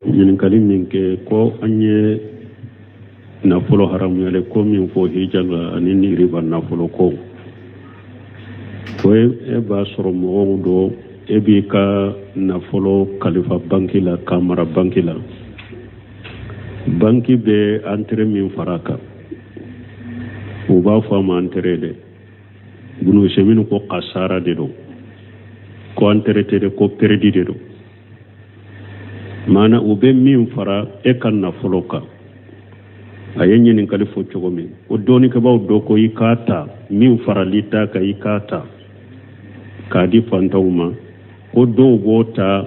ɲininkali min kɛ ko an ye nafolo haramuyale ko min fɔ hijab ani ni riba nafolo ko e b'a sɔrɔ mɔgɔw do e b'i ka nafolo kalifa banki la k'a mara banki la banki bɛ entrée min fara kan u b'a fɔ a ma entrée de bunu seminu ko kasara de do ko entrée tɛ de ko perdi de do maana u bɛ min fara e ka nafolo kan a ye ɲininkali fɔ cogo min o dɔɔnikɛbaw do ko i k'a ta min farali ta kan i k'a ta k'a di fantanw ma ko dɔw b'o ta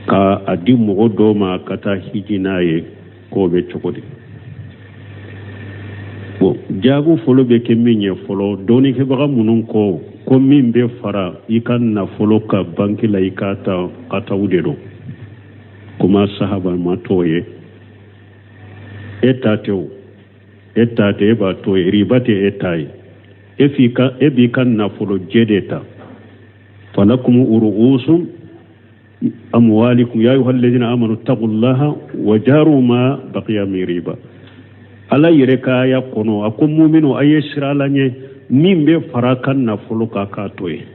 ka a di mɔgɔ dɔw ma ka taa hiji n'a ye k'o bɛ cogo di bon jaabi fɔlɔ bɛ kɛ min ye fɔlɔ dɔɔnikɛbaga minnu ko min bɛ fara i ka nafolo ka banki la i k'a ta ka taa u de don kuma sahaba ma t'o ye e ta tɛ o e ta tɛ e b'a to ye riba tɛ e ta ye e b'i ka nafolo jɛ de ta falakum uruusum amwalikum ya ayyuhal ladina amanu taqullaha wa jaru ma baqiya min riba ala yɛrɛ ka aya kɔnɔ a ko muminu a ye sira la ɲɛ min bɛ fara ka nafolo kan k'a to ye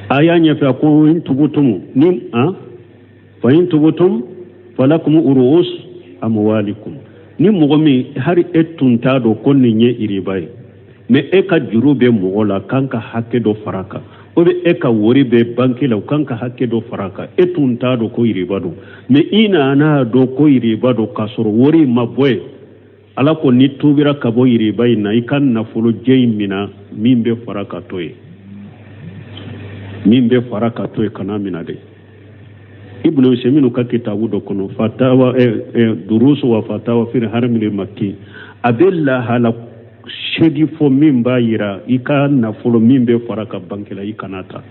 a y'a ɲɛfɛ a ko in tubutum ni fa in tubutum falakum uruus amwalikum ni mɔgɔ min hari e tun t'a dɔn ko nin ye riba ye mais e ka juru bɛ mɔgɔ la kan ka hakɛ dɔ fara kan o bɛ e ka wari bɛ banki la o kan ka hakɛ dɔ fara kan e tun t'a dɔn ko riba don mais i nana dɔn ko riba don k'a sɔrɔ wari ma bɔ yen ala ko ni tubira ka bɔ riba in na i ka nafolo jɛ in mina min bɛ fara ka to ye min bɛ fara ka to ye kana mina dɛ ibnu usaymin ka kitabu dɔ kɔnɔ fatawa durus wa fatawa fi haramil makki a bɛ lahala segi fɔ min b'a yira i ka nafolo min bɛ fara ka banki la i kana ta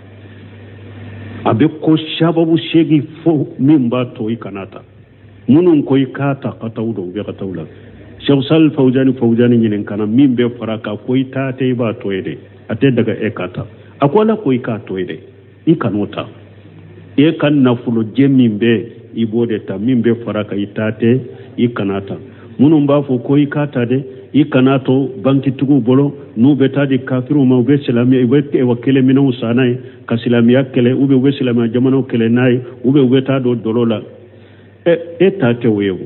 a bɛ ko sababu segi fɔ min b'a to i kana ta minnu ko i k'a ta ka taa u dɔn u bɛ ka taa u la Sheikh Salih Fawzani ɲininkana min bɛ fara ka ko i t'a tɛ i b'a to ye dɛ a tɛ daga e ka ta a ko ala ko i k'a to ye dɛ i kan'o ta e ka nafolo jɛ min bɛ i b'o de ta min bɛ fara ka i t'a tɛ i kana ta minnu b'a fɔ ko i k'a ta dɛ i kana to bankitigiw bolo n'u bɛ taa di kafiriw ma u bɛ silamɛya u bɛ wa kɛlɛminɛnw san n'a ye ka silamɛya kɛlɛ u bɛ silamɛya jamanaw kɛlɛ n'a ye u bɛ taa don dɔlɔ la e ta tɛ o ye o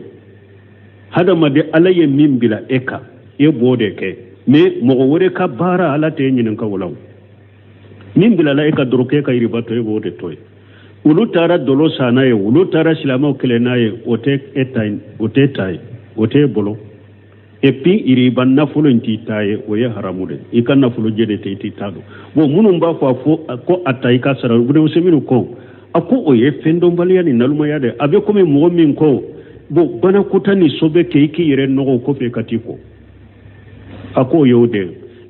hadamaden ala ye min bila e kan e b'o de kɛ mais mɔgɔ wɛrɛ ka baara ala tɛ e ɲininka o la o min bilala e ka dɔrɔn k'e ka riba to e b'o de to ye olu taara dɔlɔ san n'a ye olu taara silamɛw kɛlɛ n'a ye o tɛ e ta ye o tɛ ta ye o tɛ e bolo et puis riba nafolo in t'i ta ye o ye haramu de i ka nafolo jɛ de tɛ i t'i ta don bon minnu b'a fɔ ko a ta i ka sara ibnu usaymin ko a ko o ye fɛn dɔnbaliya ni nalumaya de a bɛ komi mɔgɔ min ko bon banakota ni so bɛ kɛ i k'i yɛrɛ nɔgɔ o kɔfɛ ka t'i kɔ a ko o ye o de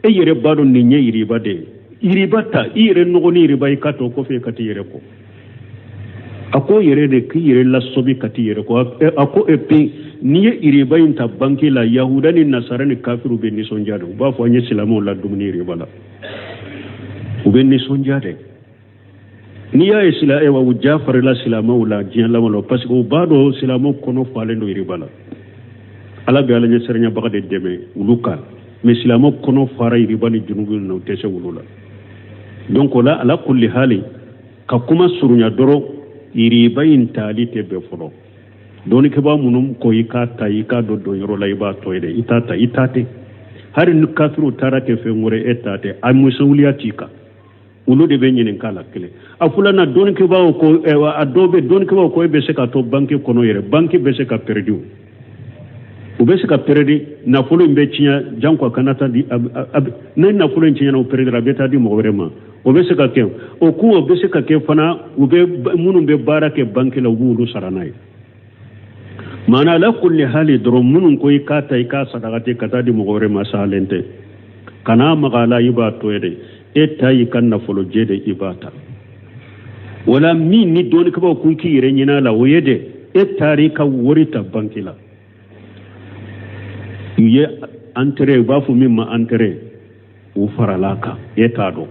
e yɛrɛ b'a dɔn nin ye riba de ye riba ta i yɛrɛ nɔgɔ ni riba i ka to o kɔfɛ ka t'i yɛrɛ kɔ a ko yɛrɛ de k'i yɛrɛ lasobi ka t'i yɛrɛ kɔ a ko et puis n'i ye riba in ta banki la yahuda ni nasara ni kafiru bɛ nisɔndiya de u b'a fɔ an ye silamɛw la dumuni riba la u bɛ nisɔndiya de n'i y'a ye u jafarila silamɛw la diɲɛ laban la parce que u b'a dɔn silamɛw kɔnɔ falen don riba la ala bɛ ala ɲɛ siranɲɛbaga de dɛmɛ olu kan mais silamɛw kɔnɔ fara riba ni junubu na u tɛ se olu la donc o la ala kulli hali ka kuma surunya dɔrɔn riba in tali tɛ bɛɛ fɔlɔ dɔɔnikɛbaa minnu ko i k'a ta i k'a dɔn yɔrɔ la i b'a tɔ ye dɛ i t'a ta i t'a tɛ hali ni kafiru taara kɛ fɛn wɛrɛ e t'a tɛ a musowiya t'i kan olu de bɛ ɲininka la kelen a filanan dɔɔnikɛbaaw ko a dɔw bɛ dɔɔnikɛbaaw ko e bɛ se ka to banki kɔnɔ yɛrɛ banki bɛ se ka perdi u bɛ se ka perdi nafolo in bɛ tiɲɛ jan ko kana taa di ne nafolo in tiɲɛna o perdi a bɛ taa di mɔgɔ wɛrɛ ma o bɛ se ka kɛ o kun o bɛ se ka kɛ fana minnu bɛ baara kɛ banki la u b'olu sara n'a ye maana ala kulli hali dɔrɔn minnu ko i k'a ta i k'a sadakati ka taa di mɔgɔ wɛrɛ ma sahalen tɛ kana maga a la i b'a to ye dɛ e ta y'i ka nafolo jɛ de i b'a ta wala min ni dɔɔnikɛbaw ko i k'i yɛrɛ ɲin'a la o ye dɛ e taara i ka wari ta banki la u ye entrée u b'a fɔ min ma entrée u farala a kan e t'a dɔn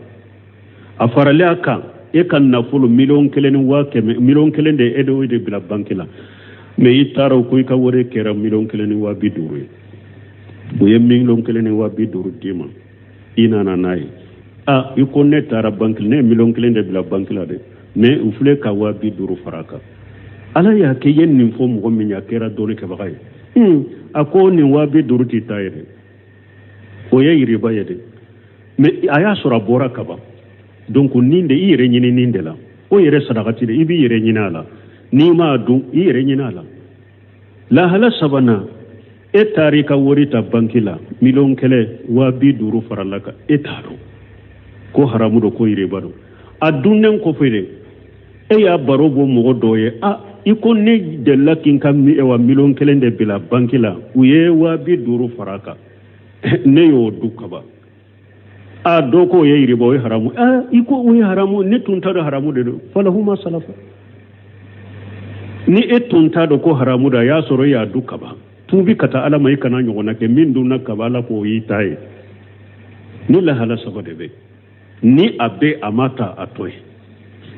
a faralen a kan e kan nafolo million kelen wa keme million kelen de edo de bila banque la mais i taro ko ka wore kera million kelen wa biduru bu ye million kelen wa biduru dima ina na nai i ko ne tara banque ne million kelen de bila banque la de mais u fule ka wa biduru faraka ala ya ke yen nin fo mo min ya kera doni ke bagay ako ni wa biduru ti tayre o ye riba ye de mais aya sura bora kaba donc ninde i yere nyini ninde la o yere sadakati de ibi yere nyina la ni ma du i yere nyina la hala sabana e tarika worita bankila million kele wa bi duru faralaka e taro ko haramu do ko yere bado adunnen ko fede e ya barobo mo doye iko ne de lakin kam mi e wa million kele de bila bankila uye wa bi duru faraka ne yo du kaba doko ye yiri boy haramu iko wi haramu ne tunta do haramu de falahuma salafa ni tunta do ko haramu da ya soro ya duka ba tubi kata ala mai kana nyogo na ke min dun ka bala ko yi tai ni la hala sabo de be ni abe amata atoy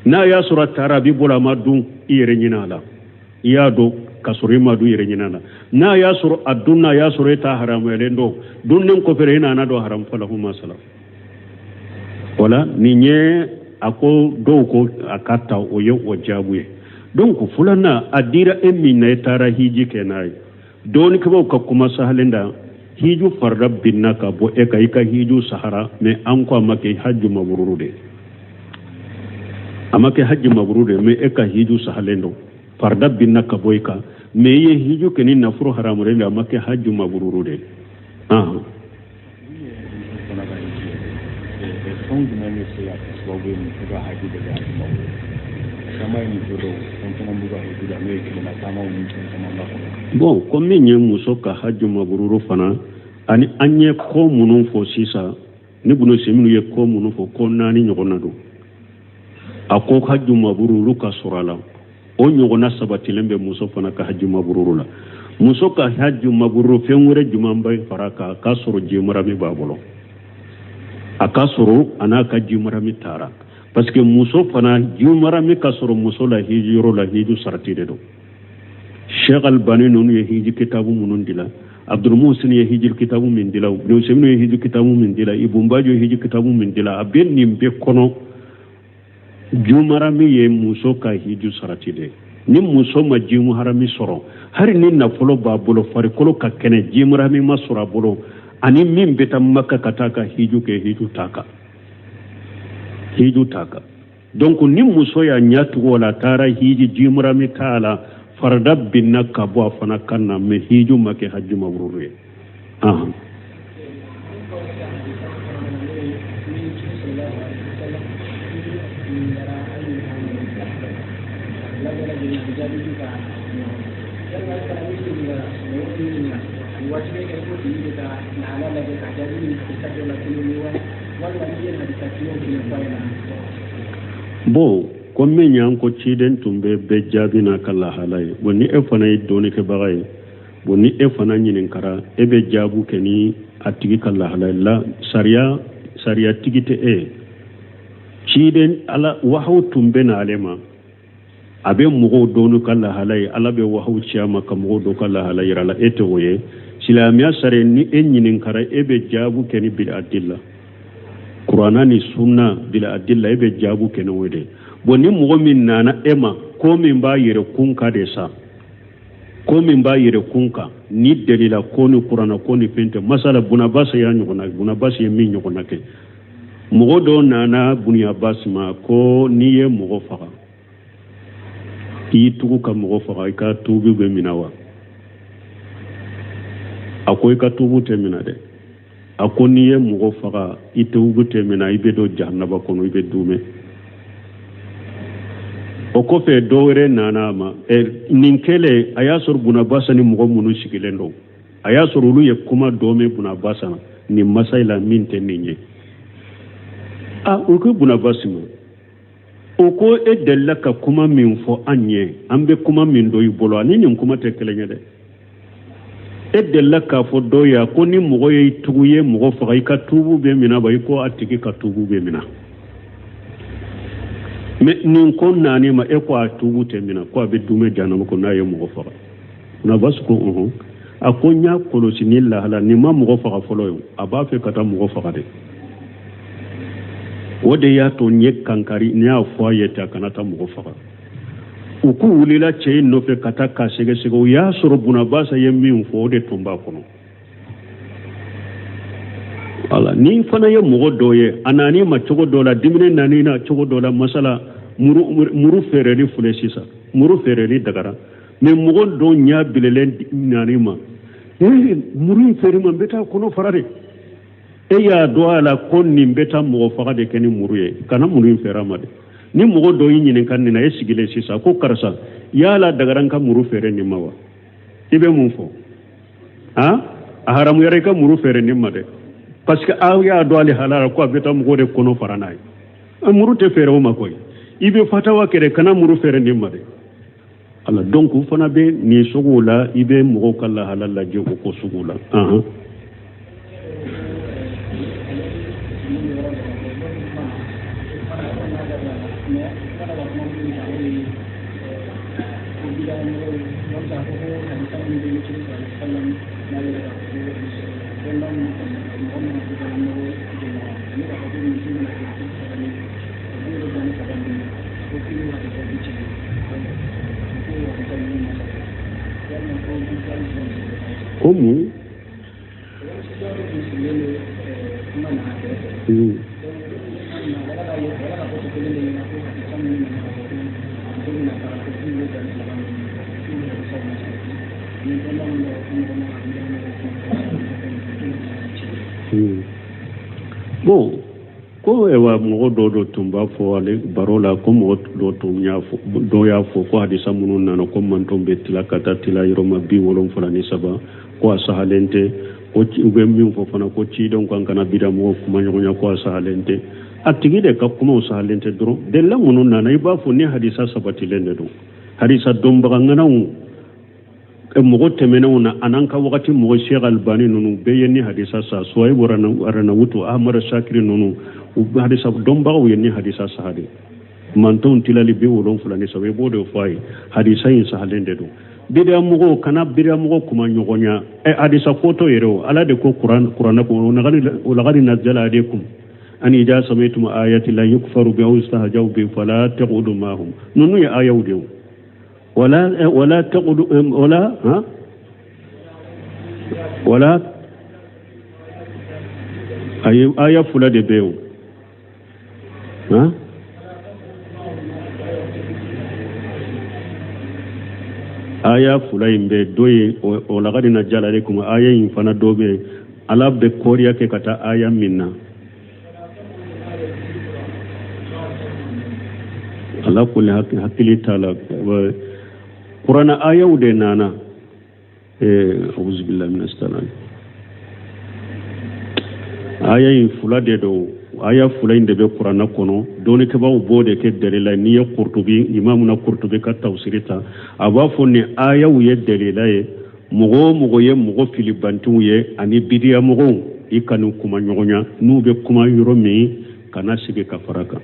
na ya soro tarabi bola madun ire nyina la ya do kasuri madu ire nyina la na ya soro aduna ya soro ta haramu ele ndo dunnen ko fere na do haram falahuma salafa wala ni nye ako do ko akata oyo wajabuye donc fulana adira emmi na tara hiji kenai doni ko ka kuma sahalinda hiju farda binnaka bo e kai ka hiju sahara me an ko make hajju mabrurude amake hajju mabrurude me e ka hiju sahalendo farda binnaka boyka me ye hiju kenin nafuru haramu re amake hajju mabrurude bon comme nye muso ka hajju mabruru fana ani anye ko munun fo sisa ni bunu seminu ye ko munun fo ko nani nyogona do ako hajju mabruru ka surala o nyogona sabati lembe muso fana ka hajju mabruru la muso ka hajju mabruru fenwure jumamba faraka ka suru jimara mi babolo akasoro anaka jumara tara parce que muso fana jumara mi kasoro muso la hijiro la hiju sarti de do Sheikh Albani nonu ye hiji kitabu munun dila Abdul Muhsin ye hiji kitabu min dila do semno ye hiji kitabu min dila Ibumbajo ye hiji kitabu min dila aben nimbe kono jumara mi ye muso ka hiju sarti de ni muso ma jimu harami soro hari ni na folo ba bolo farikolo ka kene jimara mi masura bolo ani min beta makka kataka hiju ke hiju taka donc ni muso ya nyatu wala tara hiji jimura mi kala farda binna kabo afana kanna me hiju make hajju mabruru bo comme ñan ko ciden tumbe be jabina kala halay woni e fana doni ke bagay woni e fana ñinin kara e be jabu ke ni atigi kala halay la sariya tigite ciden ala wahaw tumbe na alema abe mugo donu kala halay ala be wahaw ciama kam mugo do kala halay rala ete woye silamiya sare ni e ñinin kara e be jabu ke ni bil adilla Qur'ana ni sunna bila adilla ebe jabu kenan wede boni mugo min nana ema ko min ba yere kunka de sa ko min ba yere kunka ni dalila ko ni Qur'ana ko ni pente masala buna basa ya nyugona buna basa ya min nyugona ke mugo do nana bunya basma ko ni ye mugo faga ki tugu ka mugo faga ka tugu be minawa akoy ka tugu te minade akoni ye mugo faga ite ugute mena ibe do jahannaba kono ibe dume o ko fe dowre nana ma ninkele ayasor buna basani mugo munu sigilendo ayasor ulu ye kuma dome buna basana ni masaila minte ninye o ko buna basima o ko e delaka kuma min fo anye ambe kuma min do ibolo ani nyum kuma tekelenye de edella ka fo doya ko ni mogo ye tuguye mogo faga ka tubu be mina ba ko atiki ka tubu be mina me nin kon nani ma e ko atubu temina ko be dume janama ko na ye mo faga na basko akonya kolosi ni lahala ni ma mo faga folo yo aba fe kata mo faga de wode ya to nye kankari ni a fo yeta kanata mo faga uku wulila cey no fe kata ka sege sege ya soro buna basa yemmi fo de tumba kono ala ni fana ye mogo doye anani ma cogo dola dimine nani na cogo dola masala muru fere ni fule sisa muru fere ni dagara me mogo do nya bilelen nani ma muru fere ma beta kono farade e ya do ala kon ni beta mogo faga de keni muru ye kana muru fere ma de ni mogo do yi nyinen kan ni na esigile sisa ko karasa yala dagaran ka muru fere ni mawa ibe mun fo ha haramu yare ka muru fere ni ma de parce que aw ya do ali halala ko beta mo de kono faranay muru te fere o makoy ibe fatawa kere kana muru fere ni made ala donc fana be ni sugula ibe mo kala halala je ko sugula Como? Bon, ko ewa mo do tumba fo ale barola ko mo do tumnya fo do ya fo ko hadisa munun nano ko man tombe tila kata tila yoro mabbi wolon fulani saba ko sahalente ko ci ube mi fo fana ko ci don kan kana bida mo kuma nyonya ko sahalente atigi de ka kuma sahalente dro de la munun nana iba fo ni hadisa sabati lende do hadisa domba ngana mogo temenuna ananka wakati mogo Sheikh Albani nunu beyeni hadisa sa soy warana wutu Ahmad Shakir nunu hadisa domba yenni hadisa sahade manton tilali be wolon fulani sabe bodo fay hadisa yin sahalende do bida mogo kana bida mogo kuma nyogonya hadisa photo yero ala de ko Qur'an ko nagani nazala alaykum an ija samitum ayati la yukfaru bi awstahjaw bi fala taqudu mahum nunu ya ayawdu ولا تقعد ولا آية فلا دبيو آية فلا يمبي دوي ولا غادي نجال عليكم آية ينفنا دوبي على بكوريا كتا آية منا على كل حكي تعالى قرآن آية ودينانا أعوذ بالله من الشيطان آية فلا دو آية فلا يندب قرآن كونو دوني كباو بودي كدليل نية قرطبي إمامنا قرطبي كتوسيرتا أبافوني آية ويدليل مغو يمغو فيلبانتو يه أني بديا مغو إكانو كما نيغونيا نوبي كما يرومي كانا سيبي كفراكا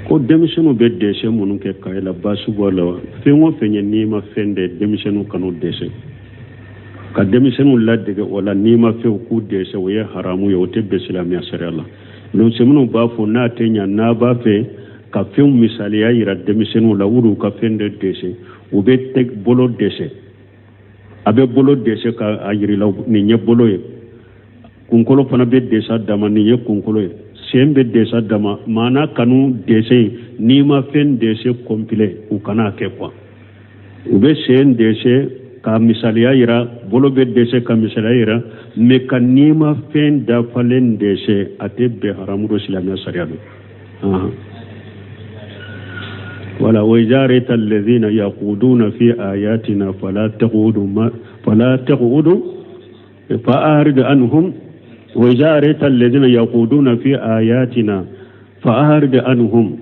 ko demisenu be dese munun ke kayla basu wala fengo fenye nima fende demisenu kanu dese ka demisenu ladde wala nima fe ku dese wo ya haramu yo te be islamiya sare Allah non semunu ba fo na tenya na ba fe ka fem misali ya ira demisenu la wuru ka fende dese o be tek bolo dese abe bolo dese ka ayiri la ni nye bolo ye kunkolo fana be desa dama ni nye kunkolo ye sembe desa dama mana kanu dese ni ma fen dese complet u kana ke kwa ube sen dese ka misaliya ira bolo be dese ka misaliya ira me kanima fen da falen dese ate be haramu do silamiya sariyadu wala wajarita alladhina yaquduna fi ayatina fala taqudu فأعرض عنهم وإذا رأيت الذين يقودون في آياتنا فأعرض عنهم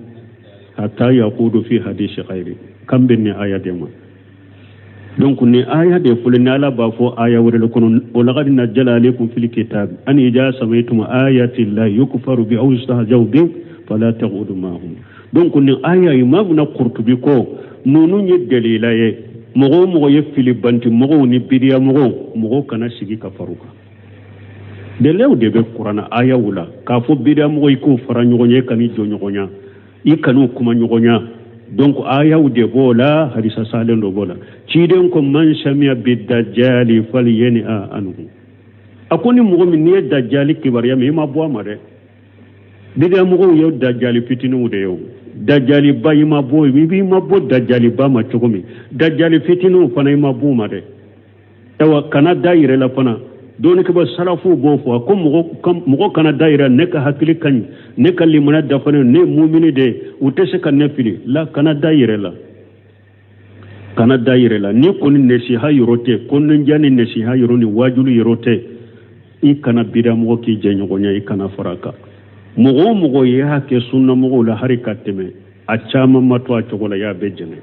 حتى يقودوا في حديث غيره كم بني آية ديما donc ni aya de fulni ala ba fo aya wure kono wala qad najjala alaykum fil kitab an idha samaytum ayati la yukfaru bi aw yustahzaw bi fala taqudu ma'hum donc ni aya imam na qurtubi ko nonu ni dalila ye mogo ye fili banti mogo ni bidiya mogo kana sigi ka faruka de lew de be qur'ana aya wula ka fo bidiya mogo ko fara nyogonye kani jo nyogonya ikanu kuma nyogonya donc aya de bola hadisa salen do bola ciden ko man shamia bid dajjali falyani anhu akoni mogo min ne dajjali kibariya me ma bo amare bidiya mogo yo dajjali fitinu de yo dajjali bayi ma bo bi ma bo dajjali ba ma chogomi dajjali fitinu fana ma bo ma de ewa kana daire la fana doni ko ba salafu bo fo ko mogo kana daire ne ka hakili kan ne ka limana da fana ne mu'mini de utese kan ne fili la kana daire la ni koni ne si ha yorote konnen jani ne si ha yoroni wajulu yorote i kana bida mogo ki jenyo gonya i kana faraka mogo ye hake sunna mogo la harikateme a chama matwa chogola ya bejene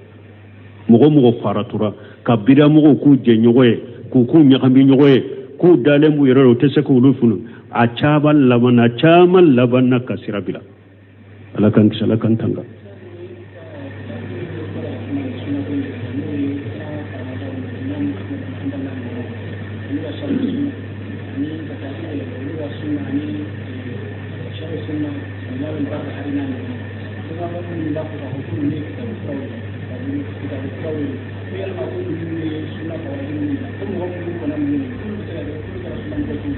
mogo faratura ka bida mogo ku jenyogoye ku nyakambi nyogoye ku dalembu yero tese ko lufunu a chama labana kasirabila alakan tanga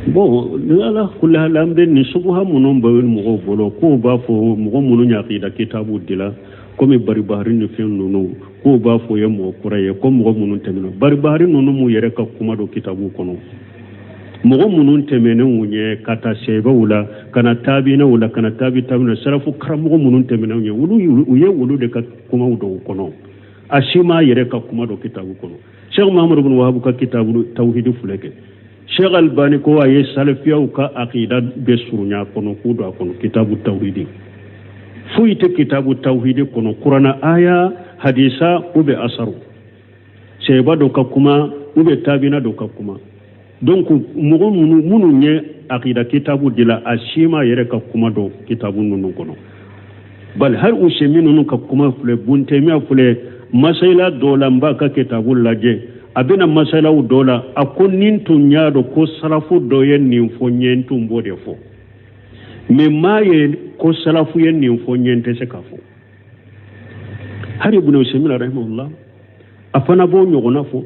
bon ala kula lamde ni subuha munon bawel mogo bolo ko ba fo mogo munu nyaqida kitabu dila komi bari bahari ni fen nunu ko ba fo ye mo kuraye ko mogo munun temino bari bahari nunu mu yere ka kuma do kitabu kono mogo munun temene unye kata sheba wula kana tabina wula kana tabina sarafu karamogo munun temene unye wulu de ka kuma do kono ashima yere ka kuma do kitabu kono Sheikh Muhammad ibn Wahab ka kitabu tawhid fuleke Sheikh Albani ko aye salafiyaw ka aqida be surunya kono kudo kono kitabu tawhid fuite kitabu tawhid kono qur'ana aya hadisa ube asaru sheba do ka kuma ube tabina do ka kuma donc mogo munu nye aqida kitabu dila ashima yere ka kuma do kitabu nunu kono bal har usheminu nunu ka kuma fule bunte mi afule masaila dola mbaka kitabu laje abina masaila u dola akonin tunyado ko salafu doyen ni mfonyen tumbo defo me maye ko salafu yen ni mfonyen tese kafo hari ibn Usaymin rahimahullah afana bo nyogona fo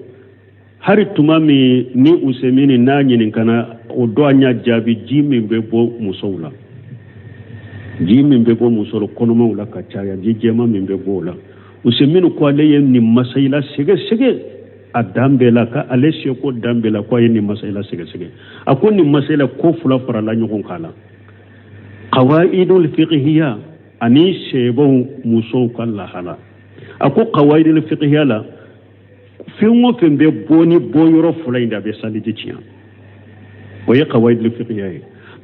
hari tumami ni Usaymin na nyinin kana odo anya jabi jimi bebo musawla jimi bebo musolo kono mawla kachaya jijema mbebo la Usaymin ko aleye ni masaila sege adambela ka aleshe ko dambela ko yeni masaila sege akon ni masaila ko fula fara la nyogon kala qawaidul fiqhiyya ani shebo muso kala hala ako qawaidul fiqhiyya la fi'o fembe boni boyoro fula inda be saliji ciya oye qawaidul fiqhiyya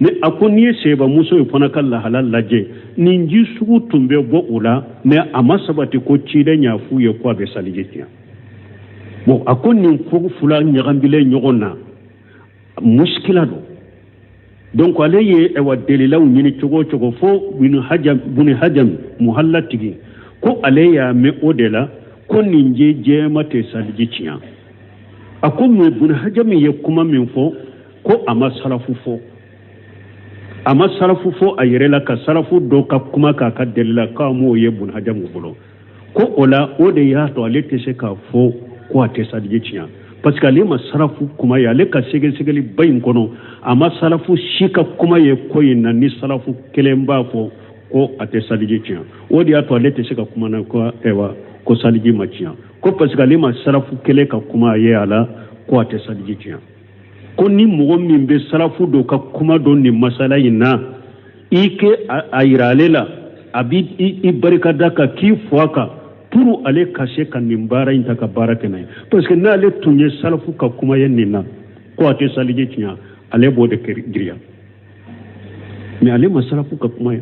ne akoni sheba muso yofana kala halal laje ninji sugu tumbe bo ula ne amasabati ko cide nyafu ye ko be saliji ciya bon akoni ko fula nyagambile nyogona muskila do donc aleye e wa delila nyini chogo fo buni hajam muhallatigi ko aleya me odela ko ninje jemate saliji ciya akomi buni hajam ye kuma min fo ko amasalafu fo ayirela ka salafu do ka kuma ka delila ka mo ye buni hajam bolo ko ola ode ya to alete se ka fo ko ate saliji ciya parce que les masarafu kuma ya le ka segeli bayin kono ama salafu shika kuma ye koyin na ni salafu kelemba fo ko ate saliji ciya odi ato alete shika kuma na ko ewa ko saliji maciya ko parce que les masarafu kele ka kuma ye ala ko ate saliji ciya ko ni mogo min be salafu do ka kuma do ni masala ina ike ayiralela abi I barikada ka ki fuaka pour aller cacher kan nimbara inta ka baraka nay parce que na le tunye salafu ka kuma yen nina ko ate salije tinya ale bo de giriya mais ale masala fu ka kuma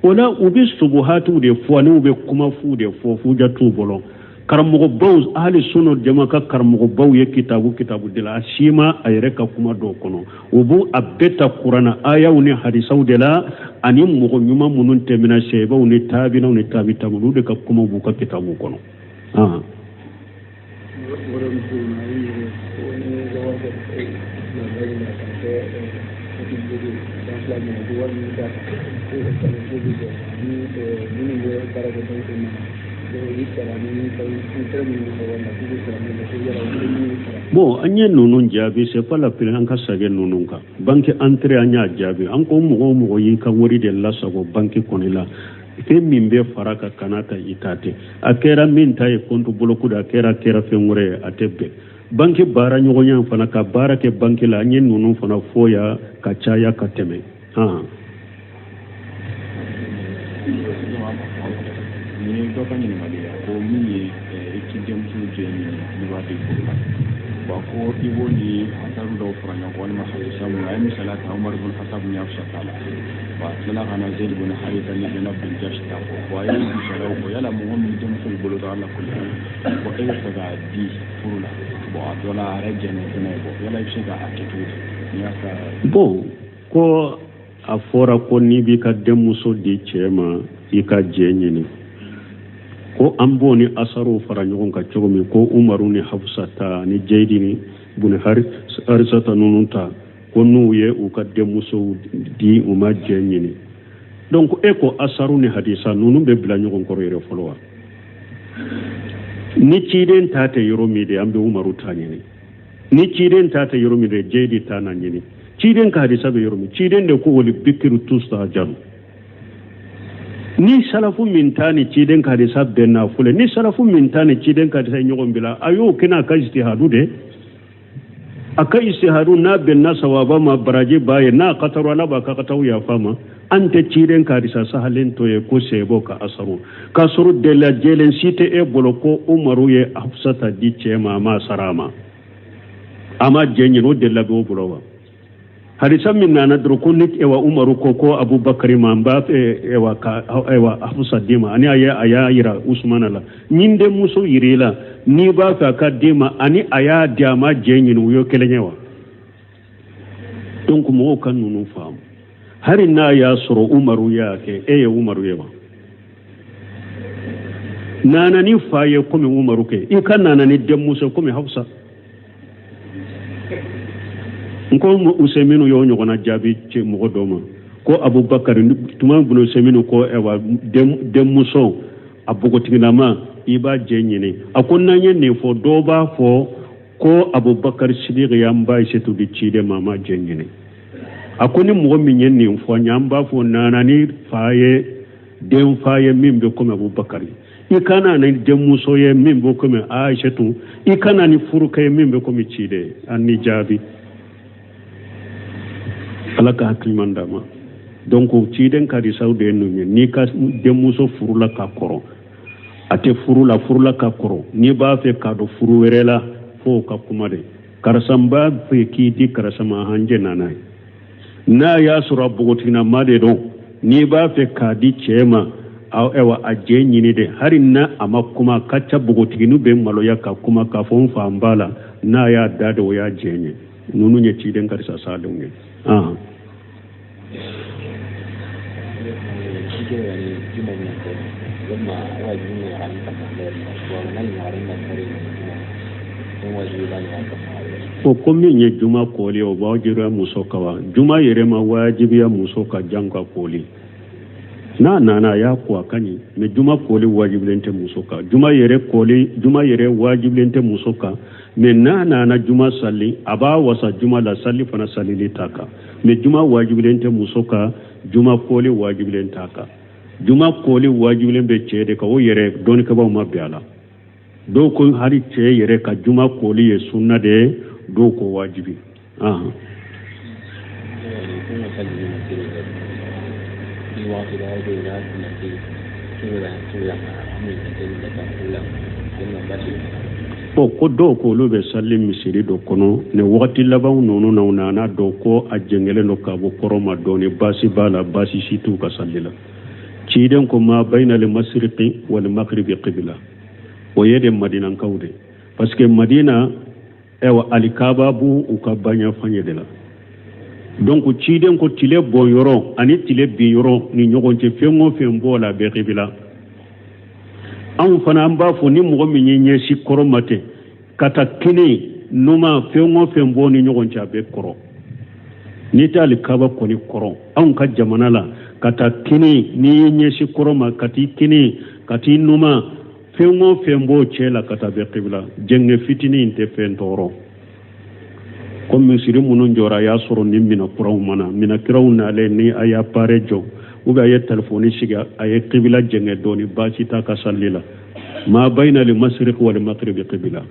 wala ubi subuhatu de fo ni ube kuma fu de fo fu jatu bolon karamogo baw ahli sunna jama ka karamogo baw ye kitabu de la shima ayre ka kuma do kono ubu abeta qur'ana ayaw ni hadisaw de la ani mogo nyuma munun temina sheba ni tabina ni tabitabu de ka kuma bu ka kitabu kono bon anye nunun jabi c'est pas la peine an ka sage nunun ka banque entrée anya jabi an ko mo yi ka wori de la sago banque konila fe min be faraka kanata itate akera min tay kontu boloku da kera fe ngure atebe banque bara nyogonya fana ka bara ke banque la anye nunun fana foya ka chaya ka teme ko ibo ni hataru da furanya ko wani masu samu ayi misala ta Umar bin Khattab ne afsha tala ba tana kana Zaid bin Haritha ne na bin Jash ta ko ayi misala ko yala muhammad bin sul bulu da Allah kullu ko ayi ta ga di furula bo adola rajane ne ko yala shi ga akitu ya ka bo ko afora ko ni bi ka demuso di chema ika jenye ni ko ambo ni asaro fara nyogon ka chogomi ko Umaru ni Hafsata ni Jaydi ni bun Harisata nununta ko nuye u ka demuso di uma jenye ni donc eko asaru ni hadisa nunu be bla nyogon ko yere folwa ni ciden tate yoromi de ambe Umaru tani ni ciden tate yoromi de Jaydi tana ni ciden ka hadisa be yoromi ciden de ko woli bikiru tusta jaru ni salafu mintani ciden ka de sabbe na fule ni salafu mintani ciden ka de nyogon bila ayo kina ka ijtihadu de aka ijtihadu na ben na sawaba ma baraje baye na qataru ala ba ka qatawu ya fama ante ciden ka de sa sahalen to ye ko sebo ka asaru kasuru de la jelen site e boloko Umaru ye Hafsata di chema ma sarama ama jenye no de la bo bolowa hadisa min nana drokunit ewa Umaru ko Abubakar mamba ewa Hafsa dima ani aya ira Usman la nyinde muso irela ni ba ka dima ani aya diama jenyin uyo kelenyewa donc mo kan nunu fam hari na ya soro Umaru yake Umaru yewa nana ni faye komi Umaru ke ikan nana ni dem muso komi Hafsa nko Useminu yo nyogona jabi ci mo doma ko Abubakar tuma buno Useminu ko ewa dem muso abugo tiginama iba jenyini akonna nyene fo doba fo ko Abubakar Siddiq yamba setu di cide mama jenyini akoni mo minyenni fo nyamba fo nanani faye dem faye mimbe ko Abubakar ikana na dem muso ye mimbe ko Aisha tu ikana ni furuka ye mimbe ko mi cide anni jabi alaka hakimandama donc ciden kadi sawde nunye ni ka demuso furula ka koro ate furula ka koro ni ba fe ka do furu werela fo ka kumade karasamba fe kiti karasama hanje nanai na ya sura bugotina made do ni ba fe ka di chema aw ewa aje nyini de harinna amakuma kacha bugotinu be maloya ka kuma ka fon fa mbala na ya dado ya jenye nunu nye ciden kadi sa sadunge ko komi nye juma koli o wajira musoka wa juma yerema wajibiya musoka janga koli na ya kwa kani me juma koli wajibilente musoka juma yere wajibilente musoka me na juma sali aba wasa juma la sali fana sali litaka me juma wajibilente musoka juma koli wajibilente taka juma koli wajibilen be cede ka o yere doni ka ba ma biala do ko hari ce yere ka juma koli ye sunna de do ko wajibi ko do ko lu be salli misiri do kono ne wakati laban nono na unana do ko a jengele no kabo koroma do ne basi bala basi situ ka sallila ciden ko ma bayna le masriqi wal maghribi qibla o yede madina kawde parce que madina ewa alikaba bu uka banya fanye de la donc ciden ko tile bon yoro ani tile bi yoro ni nyogonte fengo fembo la be qibla an fana an b'a fɔ ni mɔgɔ min ye ɲɛsi kɔrɔ ma tɛ ka taa kini numa fɛn o fɛn bɔ ni ɲɔgɔn cɛ a bɛ kɔrɔ n'i tɛ alikaba kɔni kɔrɔ anw ka jamana la ka taa kini n'i ye ɲɛsi kɔrɔ ma ka t'i kini ka t'i numa fɛn o fɛn b'o cɛ la ka taa bɛ qibla jɛngɛ fitinin in tɛ fɛn tɔɔrɔ comme misiri minnu jɔra a y'a sɔrɔ ni minakuraw mana minakuraw nalen ni a y'a pare jɔ ou bien aye telefoni sigi aye qibla jenge doni basi ta ka sallila ma bayna li masriq wal maghrib qibla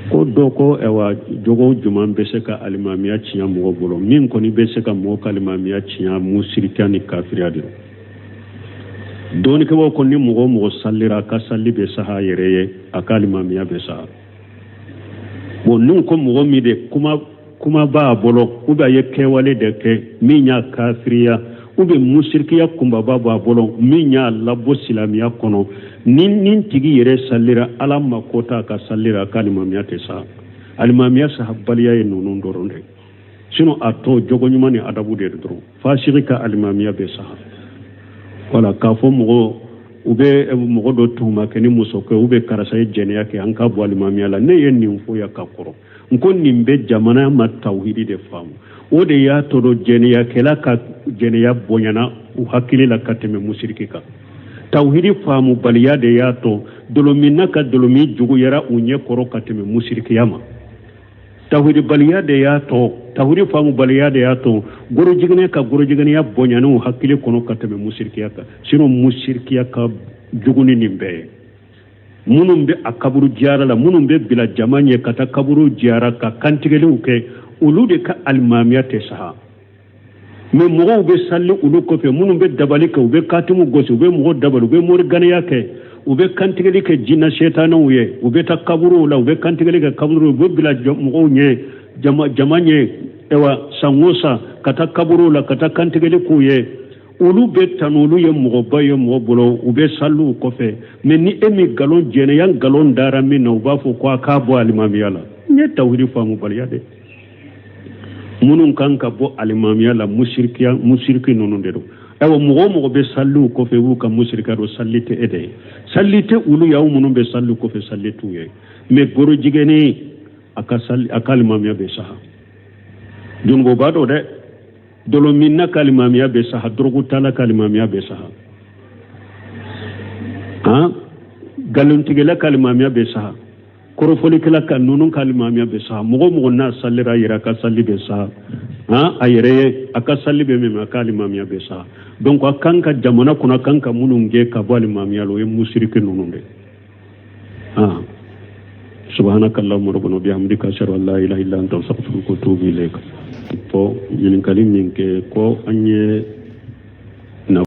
ko doko ewa jogo juman be se ka alimamiya ciya mo bolo min ko ni be se ka mo kalimamiya ciya musirikani kafiriyadi doni ko ko ni mo sallira ka salli be saha yereye akalimamiya be saha bon nun ko mɔgɔ min de kuma b'a bolo ou bien a ye kɛwale de kɛ min y'a kafiriya ou bien musirikiya kunbaba b'a bolo min y'a labɔ silamɛya kɔnɔ ni tigi yɛrɛ sallira ala ma kota ka sallira ka alimamiya tɛ sa alimamiya sahabaliya ye ninnu dɔrɔn de sinon a tɔ jogo ɲuman ni adabu de dɔrɔn fasiki ka alimamiya bɛ sa voilà k'a fɔ mɔgɔ u bɛ mɔgɔ dɔ tuhuma kɛ ni muso kɛ u bɛ karisa ye jɛnɛya kɛ an ka bɔ alimamiya la ne ye nin fɔ ya ka kɔrɔ n ko nin bɛ jamana ma tawhidi de faamu o de y'a to jɛnɛyakɛla ka jɛnɛya bonyana u hakili la ka tɛmɛ musiriki kan tawhidi faamu baliya de y'a to dolominna ka dolomi juguyara u ɲɛ kɔrɔ ka tɛmɛ musirikiya ma tawhidi baliya de y'a to tawhidi faamu baliya de y'a to gorojigine ka gorojiginiya bonyana u hakili kɔnɔ ka tɛmɛ musirikiya kan sinon musirikiya ka jugu ni nin bɛɛ ye minnu bɛ a kaburu jiyara la minnu bɛ bila jama ɲɛ ka taa kaburu jiyara ka kantigɛliw kɛ olu de ka alimamiya tɛ saha mais mɔgɔw bɛ salli olu kɔfɛ minnu bɛ dabali kɛ u bɛ katimu gosi u bɛ mɔgɔ dabali u bɛ moriganiya kɛ u bɛ kantigɛli kɛ jinɛ setanɛw ye u bɛ taa kaburuw la u bɛ kantigɛli kɛ kaburuw u bɛ bila mɔgɔw ɲɛ jama ɲɛ ewa san o san ka taa kaburuw la ka taa kantigɛli k'u ye olu bɛ tan olu ye mɔgɔba ye mɔgɔ bolo u bɛ salliw kɔfɛ mais ni e min nkalon jɛnɛya nkalon dara min na u b'a fɔ ko a k'a bɔ alimamiya la n ye tawhidi faamu baliya de minnu kan ka bɔ alimamiya la musiriki ninnu de don ayiwa mɔgɔ bɛ salliw kɔfɛ u ka musirika don salli tɛ e de ye salli tɛ olu ye aw minnu bɛ salliw kɔfɛ salli t'u ye mais gorojigɛni a ka alimamiya bɛ saha junubo b'a dɔn dɛ dolominna ka alimamiya bɛ saha dorogutala ka alimamiya bɛ saha galontigɛla ka alimamiya bɛ saha kɔrɔfɔlikɛla ka ninnu ka alimamiya bɛ saha mɔgɔ n'a sallira a yɛrɛ a ka salli bɛ saha a yɛrɛ ye a ka salli bɛ min a ka alimamiya bɛ saha donc a kan ka jamana kɔnɔ a kan ka minnu gɛn ka bɔ alimamiya la o ye musiriki ninnu de subhanaka allahumma rabbana bihamdika ashhadu an la ilaha illa anta astaghfiruka wa atubu ilayk to ɲininkali min kɛ ko an ye